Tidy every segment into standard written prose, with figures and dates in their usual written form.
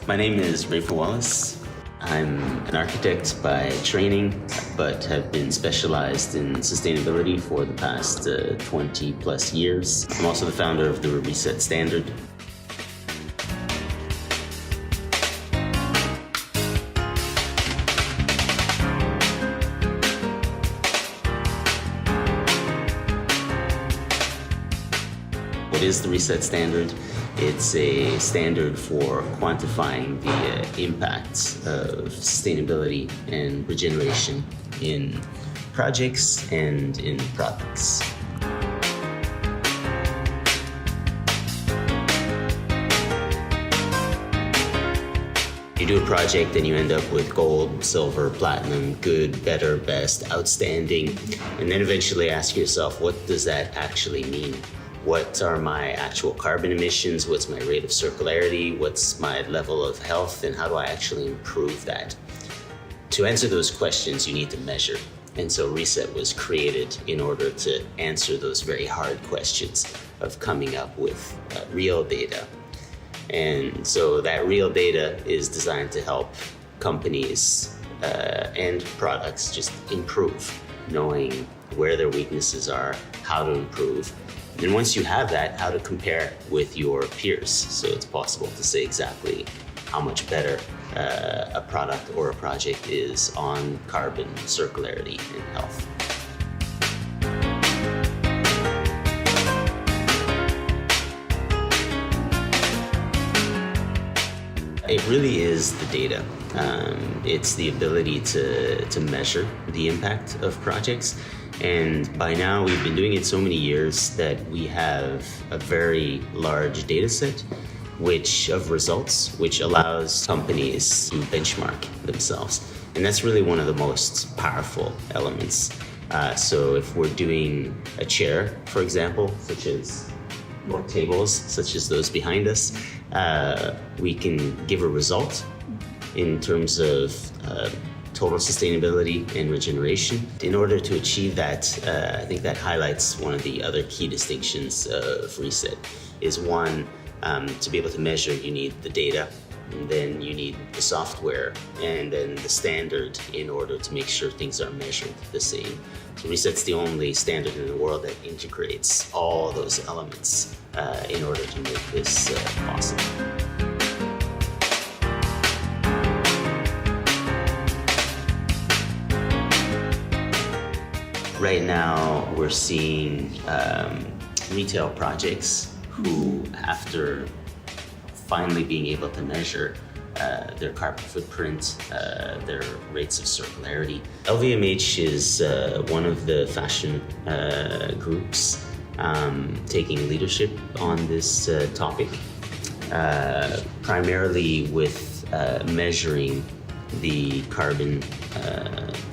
My name is Raefer Wallis. I'm an architect by training, but have been specialized in sustainability for the past 20 plus years. I'm also the founder of the Reset Standard. What is the Reset Standard? It's a standard for quantifying the impacts of sustainability and regeneration in projects and in products. You do a project and you end up with gold, silver, platinum, good, better, best, outstanding, and then eventually ask yourself, what does that actually mean? What are my actual carbon emissions? What's my rate of circularity? What's my level of health? And how do I actually improve that? To answer those questions, you need to measure. And so Reset was created in order to answer those very hard questions of coming up with real data. And so that real data is designed to help companies and products just improve, knowing where their weaknesses are, how to improve. And once you have that, how to compare with your peers. So it's possible to say exactly how much better a product or a project is on carbon, circularity, and health. It really is the data. It's the ability to measure the impact of projects. And by now, we've been doing it so many years that we have a very large data set of results, which allows companies to benchmark themselves. And that's really one of the most powerful elements. So if we're doing a chair, for example, or tables, such as those behind us, we can give a result in terms of total sustainability and regeneration. In order to achieve that, I think that highlights one of the other key distinctions of Reset, is one, to be able to measure, you need the data, and then you need the software, and then the standard in order to make sure things are measured the same. So Reset's the only standard in the world that integrates all those elements in order to make this possible. Right now, we're seeing retail projects who, after finally being able to measure their carbon footprint, their rates of circularity. LVMH is one of the fashion groups taking leadership on this topic, primarily with measuring the carbon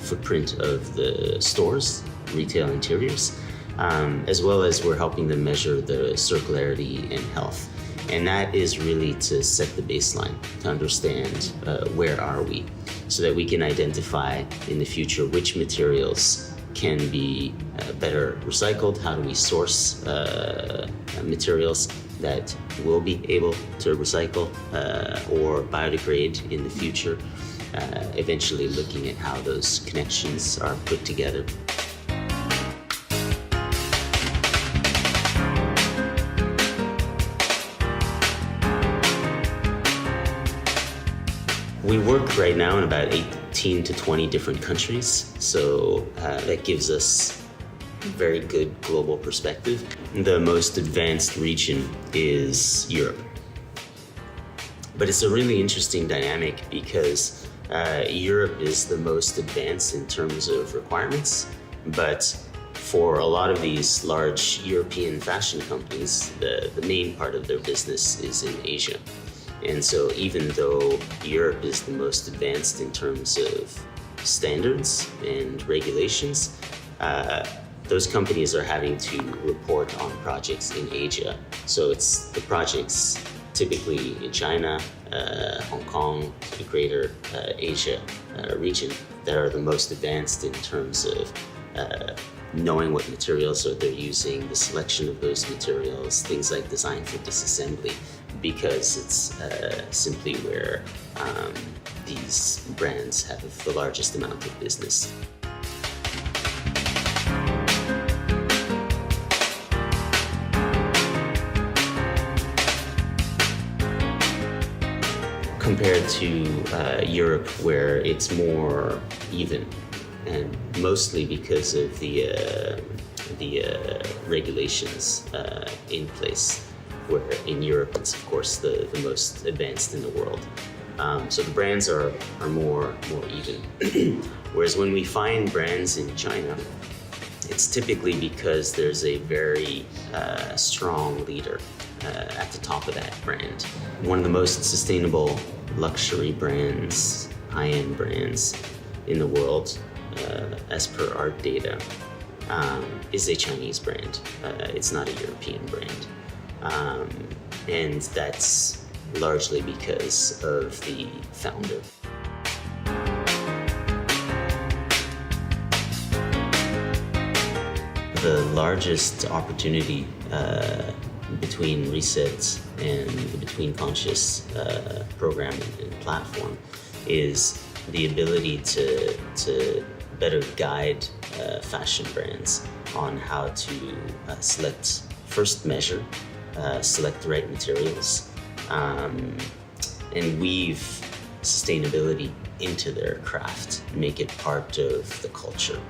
footprint of the stores, retail interiors, as well as we're helping them measure the circularity and health. And that is really to set the baseline, to understand where are we, so that we can identify in the future which materials can be better recycled, how do we source materials that will be able to recycle or biodegrade in the future, eventually looking at how those connections are put together. We work right now in about 18 to 20 different countries, so that gives us a very good global perspective. The most advanced region is Europe. But it's a really interesting dynamic because Europe is the most advanced in terms of requirements, but for a lot of these large European fashion companies, the main part of their business is in Asia. And so even though Europe is the most advanced in terms of standards and regulations, those companies are having to report on projects in Asia. So it's the projects typically in China, Hong Kong, the greater Asia region that are the most advanced in terms of knowing what materials they're using, the selection of those materials, things like design for disassembly. because it's simply where these brands have the largest amount of business. Compared to Europe, where it's more even, and mostly because of the regulations in place, where in Europe it's of course the most advanced in the world. So the brands are more even. Whereas when we find brands in China, it's typically because there's a very strong leader at the top of that brand. One of the most sustainable luxury brands, high-end brands in the world, as per our data, is a Chinese brand. It's not a European brand. And that's largely because of the founder. The largest opportunity between Reset and the Between Conscious program and platform is the ability to better guide fashion brands on how to measure, select the right materials, and weave sustainability into their craft, make it part of the culture.